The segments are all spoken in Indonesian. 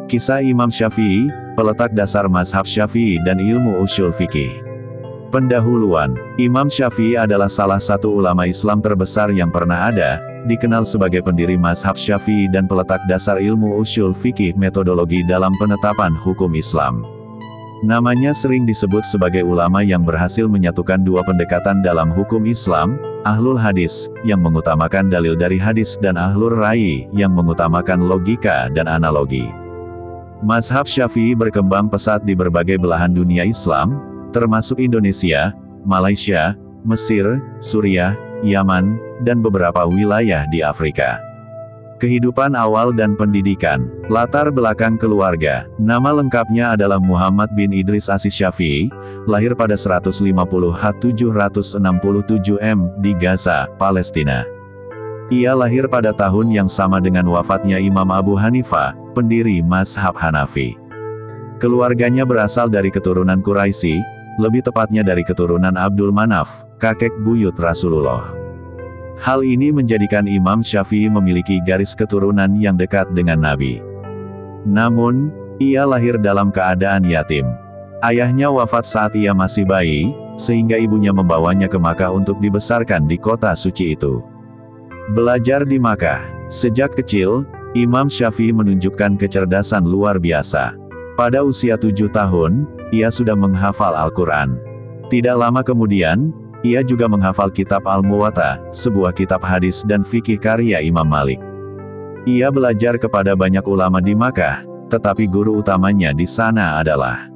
Kisah Imam Syafi'i, peletak dasar mazhab Syafi'i dan ilmu ushul fikih. Pendahuluan, Imam Syafi'i adalah salah satu ulama Islam terbesar yang pernah ada, dikenal sebagai pendiri mazhab Syafi'i dan peletak dasar ilmu ushul fikih metodologi dalam penetapan hukum Islam. Namanya sering disebut sebagai ulama yang berhasil menyatukan dua pendekatan dalam hukum Islam, Ahlul Hadis, yang mengutamakan dalil dari hadis dan Ahlur Ra'yi, yang mengutamakan logika dan analogi. Mazhab Syafi'i berkembang pesat di berbagai belahan dunia Islam, termasuk Indonesia, Malaysia, Mesir, Suriah, Yaman, dan beberapa wilayah di Afrika. Kehidupan awal dan pendidikan, latar belakang keluarga. Nama lengkapnya adalah Muhammad bin Idris Aziz Syafi'i, lahir pada 150H767 di Gaza, Palestina. Ia lahir pada tahun yang sama dengan wafatnya Imam Abu Hanifah, pendiri mazhab Hanafi. Keluarganya berasal dari keturunan Quraisy, lebih tepatnya dari keturunan Abdul Manaf, kakek buyut Rasulullah. Hal ini menjadikan Imam Syafi'i memiliki garis keturunan yang dekat dengan Nabi. Namun, ia lahir dalam keadaan yatim. Ayahnya wafat saat ia masih bayi, sehingga ibunya membawanya ke Makkah untuk dibesarkan di kota suci itu. Belajar di Makkah. Sejak kecil, Imam Syafi'i menunjukkan kecerdasan luar biasa. Pada usia 7 tahun, ia sudah menghafal Al-Quran. Tidak lama kemudian, ia juga menghafal kitab Al-Muwatta, sebuah kitab hadis dan fikih karya Imam Malik. Ia belajar kepada banyak ulama di Makkah, tetapi guru utamanya di sana adalah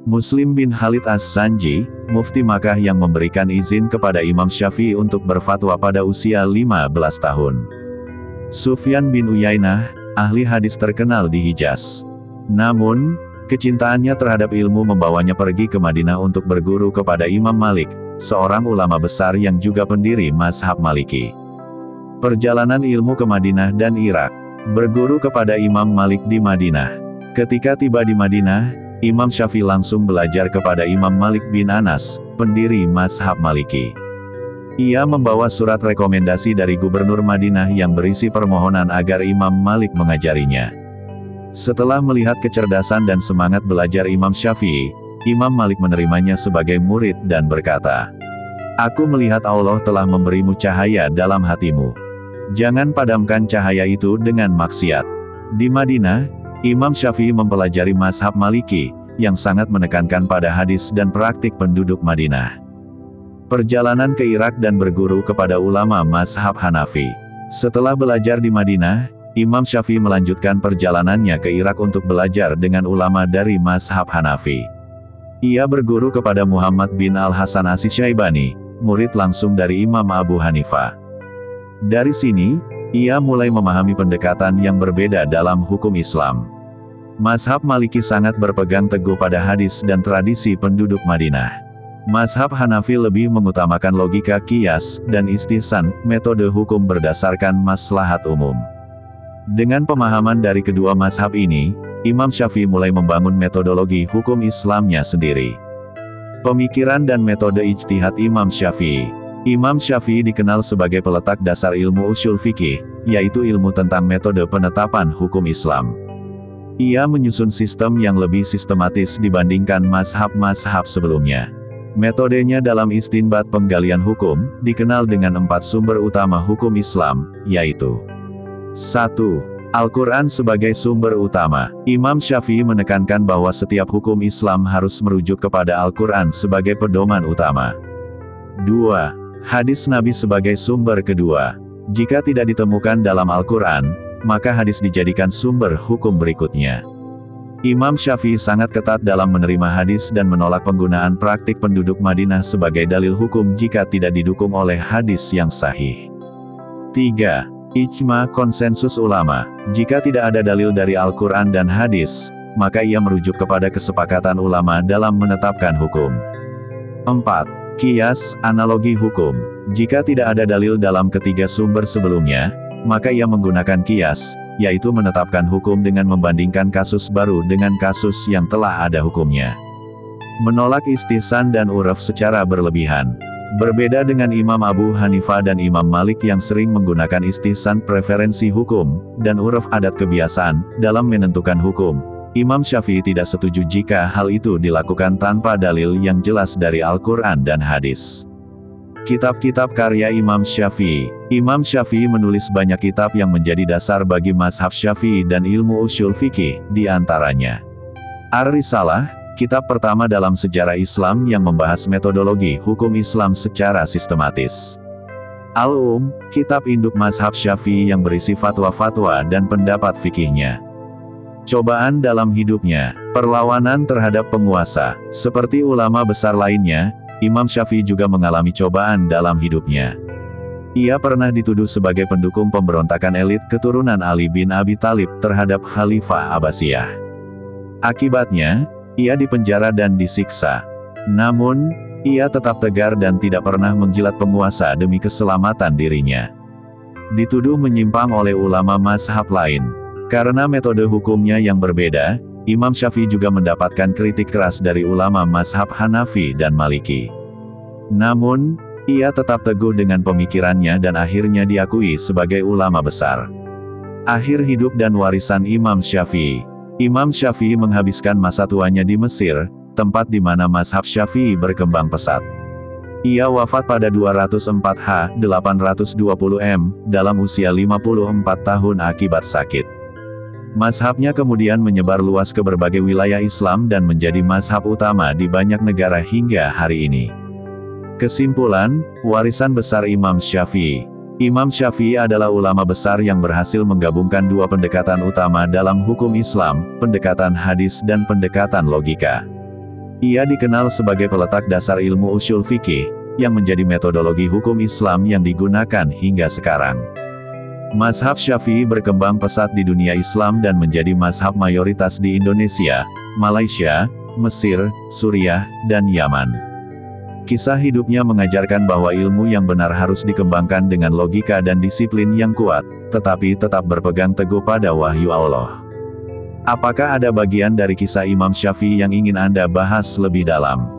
Muslim bin Khalid As-Sanji, mufti Makkah yang memberikan izin kepada Imam Syafi'i untuk berfatwa pada usia 15 tahun. Sufyan bin Uyainah, ahli hadis terkenal di Hijaz. Namun, kecintaannya terhadap ilmu membawanya pergi ke Madinah untuk berguru kepada Imam Malik, seorang ulama besar yang juga pendiri mazhab Maliki. Perjalanan ilmu ke Madinah dan Irak. Berguru kepada Imam Malik di Madinah. Ketika tiba di Madinah, Imam Syafi'i langsung belajar kepada Imam Malik bin Anas, pendiri mazhab Maliki. Ia membawa surat rekomendasi dari gubernur Madinah yang berisi permohonan agar Imam Malik mengajarinya. Setelah melihat kecerdasan dan semangat belajar Imam Syafi'i, Imam Malik menerimanya sebagai murid dan berkata, "Aku melihat Allah telah memberimu cahaya dalam hatimu. Jangan padamkan cahaya itu dengan maksiat." Di Madinah, Imam Syafi'i mempelajari mazhab Maliki, yang sangat menekankan pada hadis dan praktik penduduk Madinah. Perjalanan ke Irak dan berguru kepada ulama mazhab Hanafi. Setelah belajar di Madinah, Imam Syafi'i melanjutkan perjalanannya ke Irak untuk belajar dengan ulama dari mazhab Hanafi. Ia berguru kepada Muhammad bin Al-Hasan Asy-Syaibani, murid langsung dari Imam Abu Hanifah. Dari sini, ia mulai memahami pendekatan yang berbeda dalam hukum Islam. Mazhab Maliki sangat berpegang teguh pada hadis dan tradisi penduduk Madinah. Mazhab Hanafi lebih mengutamakan logika qiyas dan istihsan, metode hukum berdasarkan maslahat umum. Dengan pemahaman dari kedua mazhab ini, Imam Syafi'i mulai membangun metodologi hukum Islamnya sendiri. Pemikiran dan metode ijtihad Imam Syafi'i. Imam Syafi'i dikenal sebagai peletak dasar ilmu ushul fikih, yaitu ilmu tentang metode penetapan hukum Islam. Ia menyusun sistem yang lebih sistematis dibandingkan mazhab-mazhab sebelumnya. Metodenya dalam istinbat penggalian hukum, dikenal dengan 4 sumber utama hukum Islam, yaitu 1. Al-Quran sebagai sumber utama. Imam Syafi'i menekankan bahwa setiap hukum Islam harus merujuk kepada Al-Quran sebagai pedoman utama. 2. Hadis Nabi sebagai sumber kedua. Jika tidak ditemukan dalam Al-Quran, maka hadis dijadikan sumber hukum berikutnya. Imam Syafi'i sangat ketat dalam menerima hadis dan menolak penggunaan praktik penduduk Madinah sebagai dalil hukum jika tidak didukung oleh hadis yang sahih. 3. Ijma konsensus ulama. Jika tidak ada dalil dari Al-Quran dan hadis, maka ia merujuk kepada kesepakatan ulama dalam menetapkan hukum. 4. Qiyas, analogi hukum. Jika tidak ada dalil dalam ketiga sumber sebelumnya, maka ia menggunakan qiyas, yaitu menetapkan hukum dengan membandingkan kasus baru dengan kasus yang telah ada hukumnya. Menolak istihsan dan uraf secara berlebihan. Berbeda dengan Imam Abu Hanifah dan Imam Malik yang sering menggunakan istihsan preferensi hukum, dan uruf adat kebiasaan, dalam menentukan hukum, Imam Syafi'i tidak setuju jika hal itu dilakukan tanpa dalil yang jelas dari Al-Quran dan hadis. Kitab-kitab karya Imam Syafi'i. Imam Syafi'i menulis banyak kitab yang menjadi dasar bagi mazhab Syafi'i dan ilmu ushul fikih, di antaranya Ar-Risalah, kitab pertama dalam sejarah Islam yang membahas metodologi hukum Islam secara sistematis. Al-Um, kitab induk mazhab Syafi'i yang berisi fatwa-fatwa dan pendapat fikihnya. Cobaan dalam hidupnya, perlawanan terhadap penguasa. Seperti ulama besar lainnya, Imam Syafi'i juga mengalami cobaan dalam hidupnya. Ia pernah dituduh sebagai pendukung pemberontakan elit keturunan Ali bin Abi Thalib terhadap Khalifah Abbasiyah. Akibatnya, ia dipenjara dan disiksa. Namun, ia tetap tegar dan tidak pernah menjilat penguasa demi keselamatan dirinya. Dituduh menyimpang oleh ulama mazhab lain. Karena metode hukumnya yang berbeda, Imam Syafi'i juga mendapatkan kritik keras dari ulama mazhab Hanafi dan Maliki. Namun, ia tetap teguh dengan pemikirannya dan akhirnya diakui sebagai ulama besar. Akhir hidup dan warisan Imam Syafi'i. Imam Syafi'i menghabiskan masa tuanya di Mesir, tempat di mana mazhab Syafi'i berkembang pesat. Ia wafat pada 204 820 M, dalam usia 54 tahun akibat sakit. Mazhabnya kemudian menyebar luas ke berbagai wilayah Islam dan menjadi mazhab utama di banyak negara hingga hari ini. Kesimpulan, warisan besar Imam Syafi'i. Imam Syafi'i adalah ulama besar yang berhasil menggabungkan dua pendekatan utama dalam hukum Islam, pendekatan hadis dan pendekatan logika. Ia dikenal sebagai peletak dasar ilmu ushul fikih, yang menjadi metodologi hukum Islam yang digunakan hingga sekarang. Mazhab Syafi'i berkembang pesat di dunia Islam dan menjadi mazhab mayoritas di Indonesia, Malaysia, Mesir, Suriah, dan Yaman. Kisah hidupnya mengajarkan bahwa ilmu yang benar harus dikembangkan dengan logika dan disiplin yang kuat, tetapi tetap berpegang teguh pada wahyu Allah. Apakah ada bagian dari kisah Imam Syafi'i yang ingin Anda bahas lebih dalam?